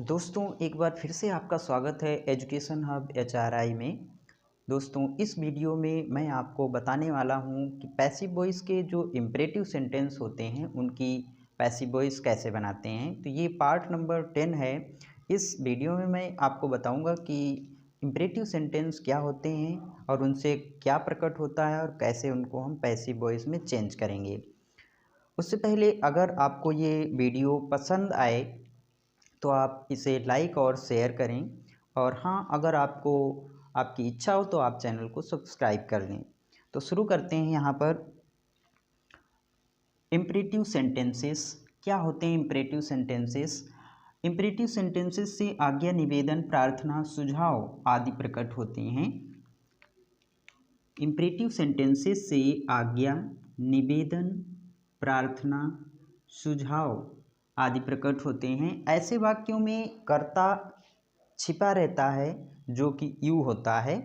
दोस्तों एक बार फिर से आपका स्वागत है एजुकेशन हब HRI में। दोस्तों इस वीडियो में मैं आपको बताने वाला हूं कि पैसिव वॉइस के जो इम्परेटिव सेंटेंस होते हैं उनकी पैसिव वॉइस कैसे बनाते हैं। तो ये पार्ट नंबर 10 है। इस वीडियो में मैं आपको बताऊंगा कि इम्परेटिव सेंटेंस क्या होते हैं और उनसे क्या प्रकट होता है और कैसे उनको हम पैसिव वॉइस में चेंज करेंगे। उससे पहले अगर आपको ये वीडियो पसंद आए तो आप इसे लाइक और शेयर करें, और हाँ, अगर आपको आपकी इच्छा हो तो आप चैनल को सब्सक्राइब कर लें। तो शुरू करते हैं। यहाँ पर इम्परेटिव सेंटेंसेस क्या होते हैं। इम्परेटिव सेंटेंसेस से आज्ञा, निवेदन, प्रार्थना, सुझाव आदि प्रकट होते हैं। इम्परेटिव सेंटेंसेस से आज्ञा, निवेदन, प्रार्थना, सुझाव आदि प्रकट होते हैं। ऐसे वाक्यों में कर्ता छिपा रहता है जो कि यू होता है।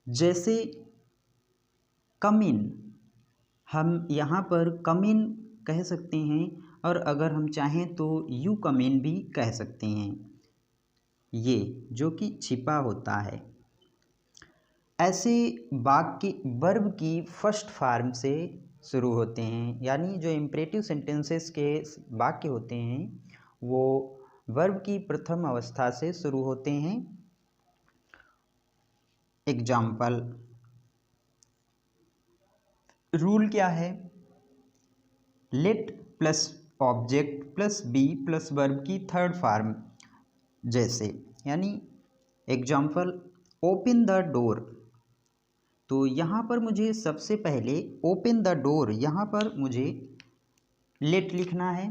जैसे कम इन, हम यहाँ पर कम इन कह सकते हैं, और अगर हम चाहें तो यू कम इन भी कह सकते हैं, ये जो कि छिपा होता है। ऐसे वाक्य वर्ब की फर्स्ट फॉर्म से शुरू होते हैं, यानी जो इम्परेटिव सेंटेंसेस के वाक्य होते हैं वो वर्ब की प्रथम अवस्था से शुरू होते हैं। एग्जाम्पल, रूल क्या है? Let plus object plus be plus verb की थर्ड फॉर्म जैसे, यानी एग्जाम्पल, ओपन द डोर। तो यहाँ पर मुझे सबसे पहले ओपन द डोर, यहाँ पर मुझे लेट लिखना है।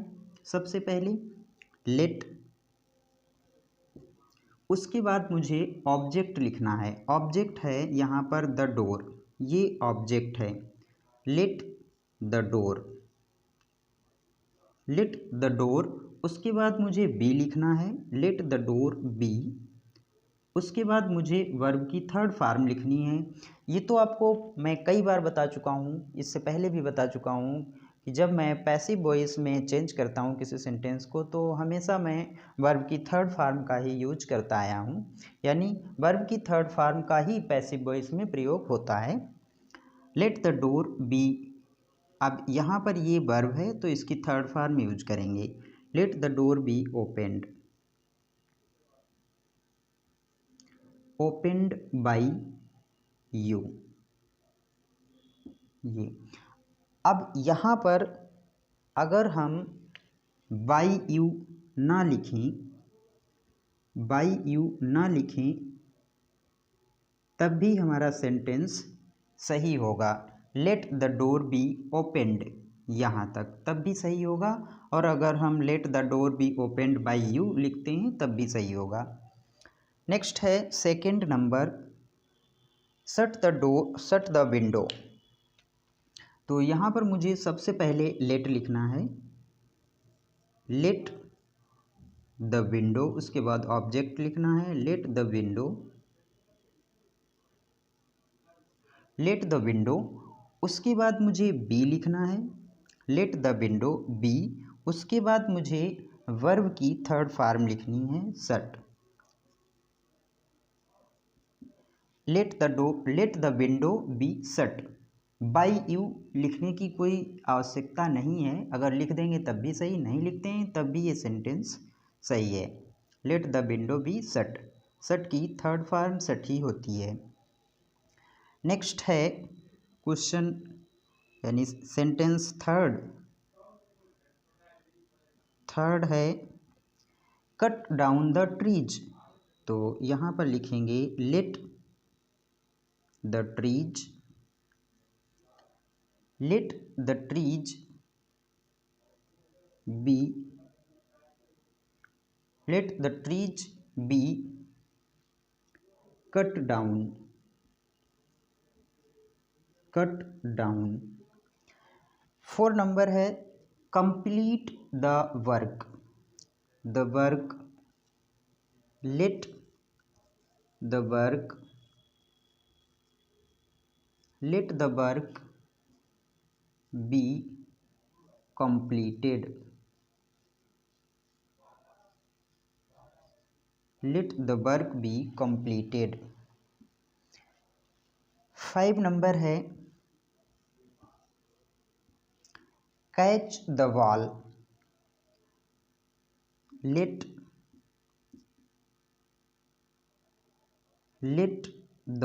सबसे पहले लेट, उसके बाद मुझे ऑब्जेक्ट लिखना है। ऑब्जेक्ट है यहाँ पर द डोर, ये ऑब्जेक्ट है। Let the door, let the door. उसके बाद मुझे बी लिखना है, लेट द डोर बी। उसके बाद मुझे वर्ब की थर्ड फॉर्म लिखनी है। ये तो आपको मैं कई बार बता चुका हूँ, इससे पहले भी बता चुका हूँ कि जब मैं पैसिव वॉइस में चेंज करता हूँ किसी सेंटेंस को तो हमेशा मैं वर्ब की थर्ड फॉर्म का ही यूज करता आया हूँ, यानी वर्ब की थर्ड फॉर्म का ही पैसिव वॉइस में प्रयोग होता है। लेट द डोर बी, अब यहाँ पर ये वर्ब है तो इसकी थर्ड फॉर्म यूज करेंगे। Let the door be opened, opened by you. ये अब यहाँ पर अगर हम बाई यू ना लिखें, बाई यू ना लिखें तब भी हमारा सेंटेंस सही होगा। Let the door be opened यहाँ तक तब भी सही होगा, और अगर हम let the door be opened by you लिखते हैं तब भी सही होगा। नेक्स्ट है second number, shut the door, shut the window. तो यहाँ पर मुझे सबसे पहले लेट लिखना है, लेट द विंडो। उसके बाद ऑब्जेक्ट लिखना है, let the window, late the window. उसके बाद मुझे बी लिखना है, लेट द विंडो बी। उसके बाद मुझे वर्ब की थर्ड फॉर्म लिखनी है, shut. Late the window be shut. By you लिखने की कोई आवश्यकता नहीं है, अगर लिख देंगे तब भी सही, नहीं लिखते हैं तब भी ये सेंटेंस सही है। Let the window be shut, shut की थर्ड फॉर्म शट ही होती है। नेक्स्ट है क्वेश्चन, यानी सेंटेंस थर्ड, थर्ड है कट डाउन द ट्रीज। तो यहाँ पर लिखेंगे let the trees, let the trees be, let the trees be cut down, cut down. 4 number है complete the work, the work, let the work, let the work be completed, let the work be completed. 5 number है catch the ball. Let the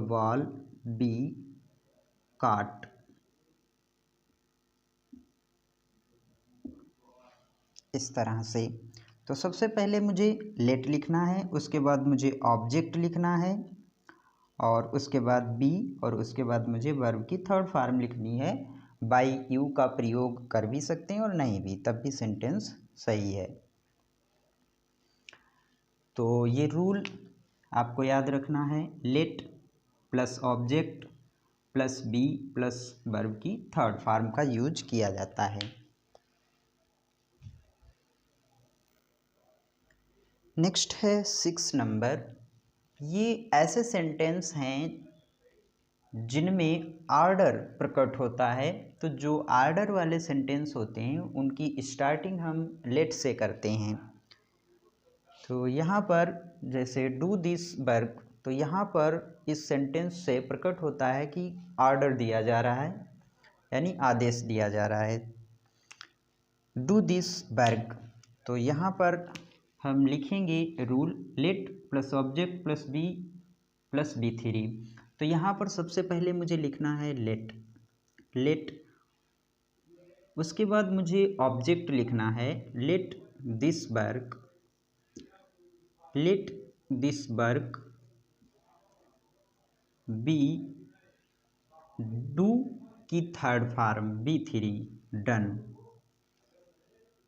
ball be caught। इस तरह से तो सबसे पहले मुझे late लिखना है, उसके बाद मुझे ऑब्जेक्ट लिखना है, और उसके बाद बी, और उसके बाद मुझे वर्ब की थर्ड फॉर्म लिखनी है। बाई यू का प्रयोग कर भी सकते हैं और नहीं भी, तब भी सेंटेंस सही है। तो ये रूल आपको याद रखना है, let plus object plus be plus verb की थर्ड फॉर्म का यूज किया जाता है। नेक्स्ट है 6 नंबर। ये ऐसे सेंटेंस हैं जिनमें आर्डर प्रकट होता है। तो जो आर्डर वाले सेंटेंस होते हैं उनकी स्टार्टिंग हम लेट से करते हैं। तो यहाँ पर जैसे डू दिस वर्क, तो यहाँ पर इस सेंटेंस से प्रकट होता है कि आर्डर दिया जा रहा है, यानी आदेश दिया जा रहा है। डू दिस वर्क, तो यहाँ पर हम लिखेंगे rule let plus object plus be plus V three. तो यहाँ पर सबसे पहले मुझे लिखना है लेट, उसके बाद मुझे ऑब्जेक्ट लिखना है let this work be do की third form V three done.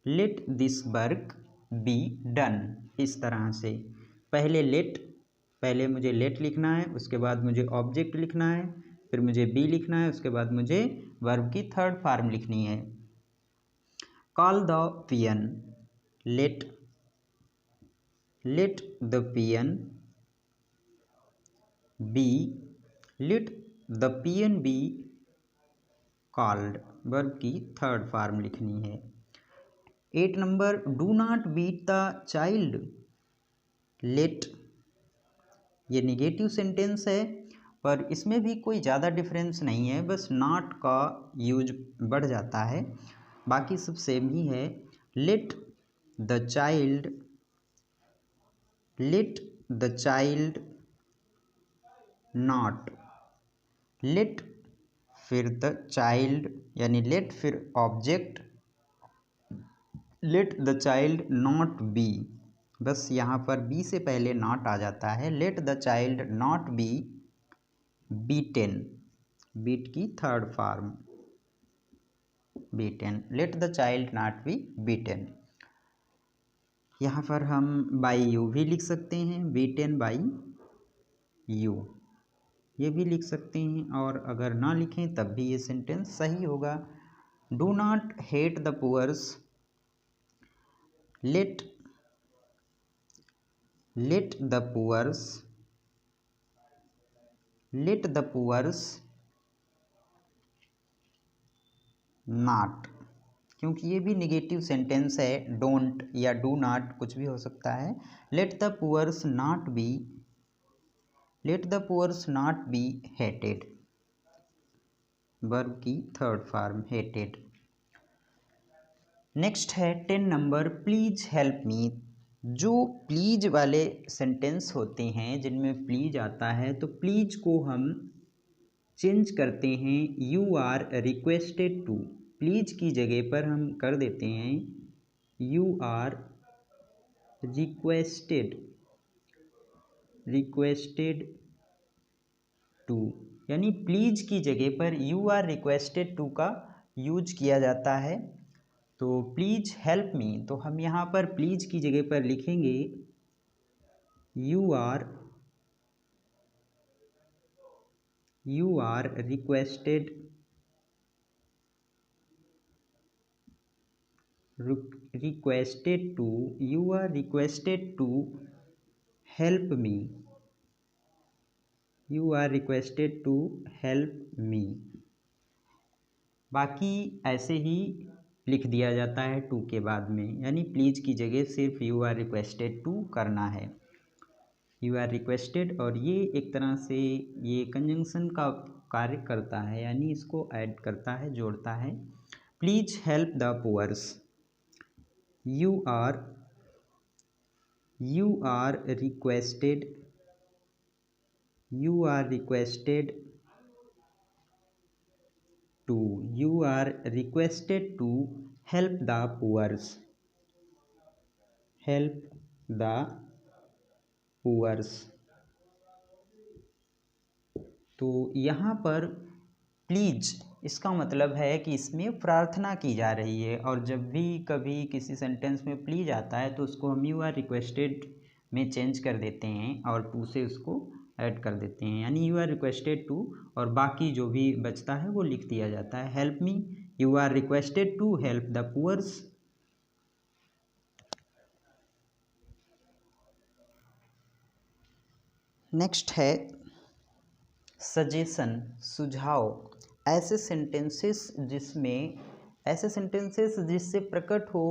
Let this work be done. इस तरह से पहले मुझे लेट लिखना है, उसके बाद मुझे ऑब्जेक्ट लिखना है, फिर मुझे बी लिखना है, उसके बाद मुझे वर्ब की थर्ड फॉर्म लिखनी है। Call the peon, let the peon be called. Verb की थर्ड फॉर्म लिखनी है। 8 number do not beat the child. Let ये निगेटिव सेंटेंस है, पर इसमें भी कोई ज़्यादा डिफरेंस नहीं है, बस नॉट का यूज बढ़ जाता है, बाकी सब सेम ही है। Let the child not, let फिर द चाइल्ड यानी लेट फिर object, let the child not be, बस यहाँ पर बी से पहले नॉट आ जाता है। Let the child not be beaten, beat की third form beaten. Let the child not be beaten. यहाँ पर हम बाई यू भी लिख सकते हैं, बीटेन बाई यू ये भी लिख सकते हैं, और अगर ना लिखें तब भी ये सेंटेंस सही होगा। Do not hate the poors. Let the poors not, क्योंकि ये भी निगेटिव सेंटेंस है, डोंट या डू नॉट कुछ भी हो सकता है। Let the poors not be hated, verb की थर्ड फॉर्म हेटेड। नेक्स्ट है 10 नंबर प्लीज हेल्प मी। जो प्लीज वाले सेंटेंस होते हैं जिनमें प्लीज आता है, तो प्लीज को हम चेंज करते हैं you are requested to. Please की जगह पर हम कर देते हैं यू आर रिक्वेस्टेड टू, यानी प्लीज की जगह पर यू आर रिक्वेस्टेड टू का यूज किया जाता है। तो प्लीज हेल्प मी, तो हम यहाँ पर प्लीज की जगह पर लिखेंगे you are requested to help me, बाकी ऐसे ही लिख दिया जाता है टू के बाद में, यानी प्लीज की जगह सिर्फ यू आर रिक्वेस्टेड टू करना है, यू आर रिक्वेस्टेड। और ये एक तरह से ये कंजंक्शन का कार्य करता है, यानी इसको ऐड करता है, जोड़ता है। Please help the poors, you are requested, you are requested to, you are requested to help the poors, help the poors। तो यहाँ पर प्लीज इसका मतलब है कि इसमें प्रार्थना की जा रही है, और जब भी कभी किसी सेंटेंस में प्लीज आता है तो उसको हम यू आर रिक्वेस्टेड में चेंज कर देते हैं और टू से उसको ऐड कर देते हैं, यानी यू आर रिक्वेस्टेड टू, और बाकी जो भी बचता है वो लिख दिया जाता है। Help me, you are requested to help the poors. Next है सजेशन, सुझाव। ऐसे सेंटेंसेस जिससे प्रकट हो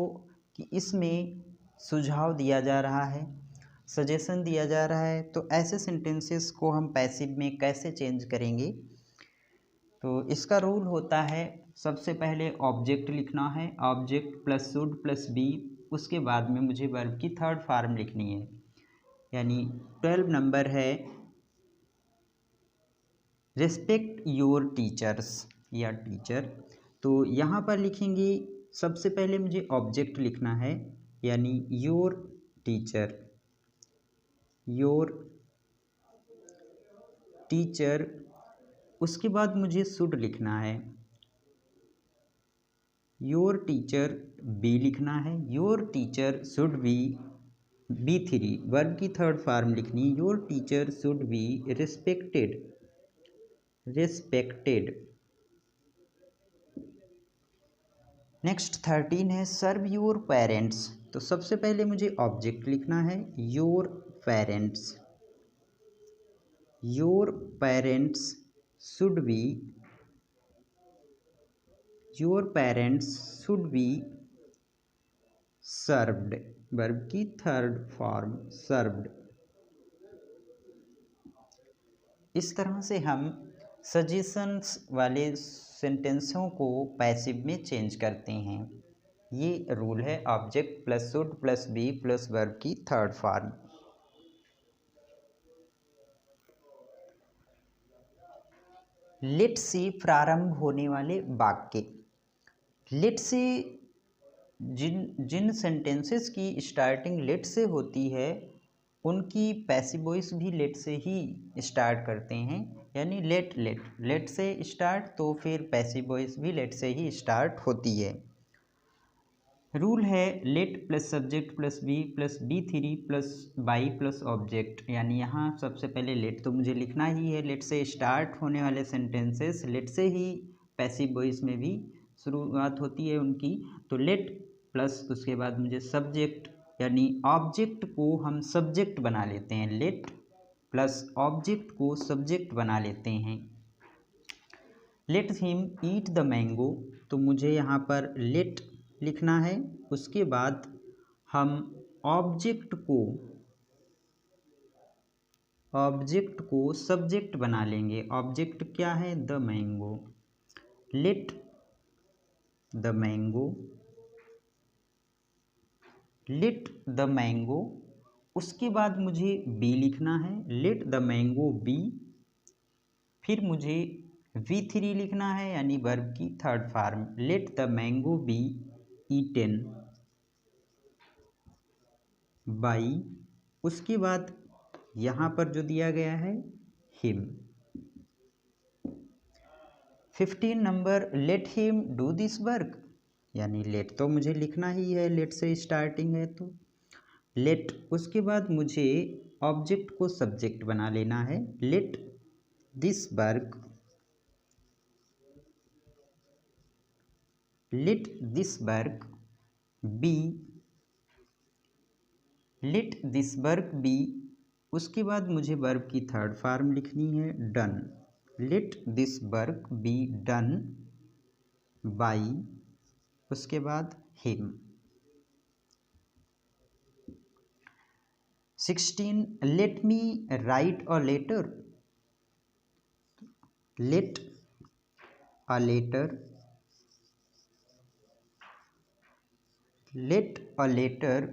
कि इसमें सुझाव दिया जा रहा है, सजेशन दिया जा रहा है, तो ऐसे सेंटेंसेस को हम पैसिव में कैसे चेंज करेंगे। तो इसका रूल होता है, सबसे पहले ऑब्जेक्ट लिखना है, object plus should plus be, उसके बाद में मुझे वर्ब की थर्ड फॉर्म लिखनी है, यानी 12 नंबर है रिस्पेक्ट योर टीचर्स या टीचर। तो यहाँ पर लिखेंगे, सबसे पहले मुझे ऑब्जेक्ट लिखना है, यानी योर टीचर, योर टीचर। उसके बाद मुझे शुड लिखना है, योर टीचर बी लिखना है, your teacher should be B3 verb की थर्ड फॉर्म लिखनी, your teacher should be respected, respected. Next 13 है सर्व योर पेरेंट्स। तो सबसे पहले मुझे ऑब्जेक्ट लिखना है, your parents, your parents should be, your parents should be served, verb की थर्ड फॉर्म सर्व्ड। इस तरह से हम सजेशंस वाले सेंटेंसों को पैसिव में चेंज करते हैं। ये रूल है object plus should plus be plus verb की थर्ड फॉर्म। लेट से प्रारंभ होने वाले वाक्य। लेट से जिन सेंटेंसेस की स्टार्टिंग लेट से होती है उनकी पैसिव वॉइस भी लेट से ही स्टार्ट करते हैं, यानी लेट से स्टार्ट, तो फिर पैसिव वॉइस भी लेट से ही स्टार्ट होती है। रूल है let plus subject plus B3 plus by plus object, यानी यहाँ सबसे पहले लेट तो मुझे लिखना ही है, लेट से स्टार्ट होने वाले सेंटेंसेस लेट से ही पैसिव वॉइस में भी शुरुआत होती है उनकी। तो लेट प्लस उसके बाद मुझे सब्जेक्ट, यानी ऑब्जेक्ट को हम सब्जेक्ट बना लेते हैं, लेट प्लस ऑब्जेक्ट को सब्जेक्ट बना लेते हैं। Let him eat the mango, तो मुझे यहाँ पर लेट लिखना है, उसके बाद हम ऑब्जेक्ट को सब्जेक्ट बना लेंगे। ऑब्जेक्ट क्या है, the mango, late the mango, late the mango. उसके बाद मुझे बी लिखना है, लेट द मैंगो बी। फिर मुझे V3 लिखना है, यानी वर्ब की third form, let the mango be eaten by. उसके बाद यहाँ पर जो दिया गया है him. 15 number let him do this work, यानी लेट तो मुझे लिखना ही है, लेट से स्टार्टिंग है तो लेट। उसके बाद मुझे ऑब्जेक्ट को सब्जेक्ट बना लेना है, let this work, let this work be, let this work be. उसके बाद मुझे वर्ब की थर्ड फॉर्म लिखनी है, done, let this work be done by उसके बाद him. 16 let me write a letter, let a letter, let a letter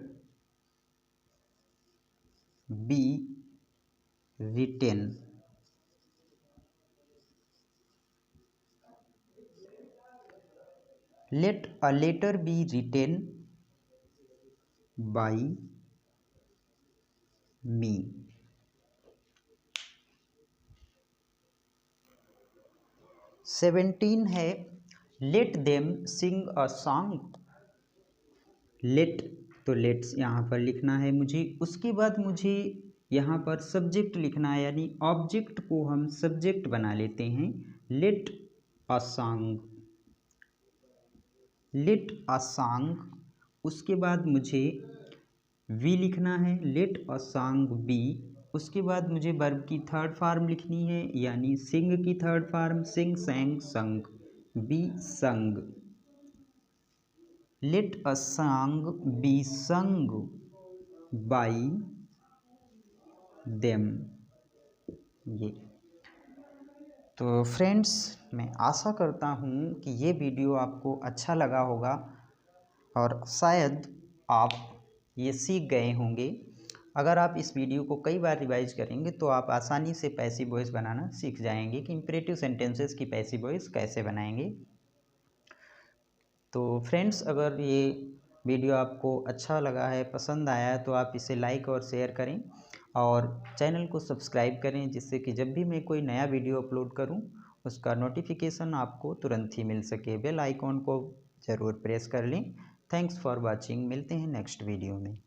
be written, let a letter be written by me। 17 है let them sing a song, let तो let's यहाँ पर लिखना है मुझे। उसके बाद मुझे यहाँ पर सब्जेक्ट लिखना है, यानी ऑब्जेक्ट को हम सब्जेक्ट बना लेते हैं। Let a song, let a song. उसके बाद मुझे वी लिखना है, लेट अ सॉन्ग बी। उसके बाद मुझे वर्ब की थर्ड फॉर्म लिखनी है, यानी सिंग की third form, Singh, सैंग, sung, be sung. Let a song be sung by them. ये तो फ्रेंड्स, मैं आशा करता हूँ कि ये वीडियो आपको अच्छा लगा होगा और शायद आप ये सीख गए होंगे। अगर आप इस वीडियो को कई बार रिवाइज करेंगे तो आप आसानी से पैसिव वॉइस बनाना सीख जाएंगे कि इंपरेटिव सेंटेंसेस की पैसिव वॉइस कैसे बनाएंगे। तो फ्रेंड्स, अगर ये वीडियो आपको अच्छा लगा है, पसंद आया है, तो आप इसे लाइक और शेयर करें और चैनल को सब्सक्राइब करें, जिससे कि जब भी मैं कोई नया वीडियो अपलोड करूं उसका नोटिफिकेशन आपको तुरंत ही मिल सके। बेल आइकॉन को ज़रूर प्रेस कर लें। Thanks for watching. मिलते हैं नेक्स्ट वीडियो में।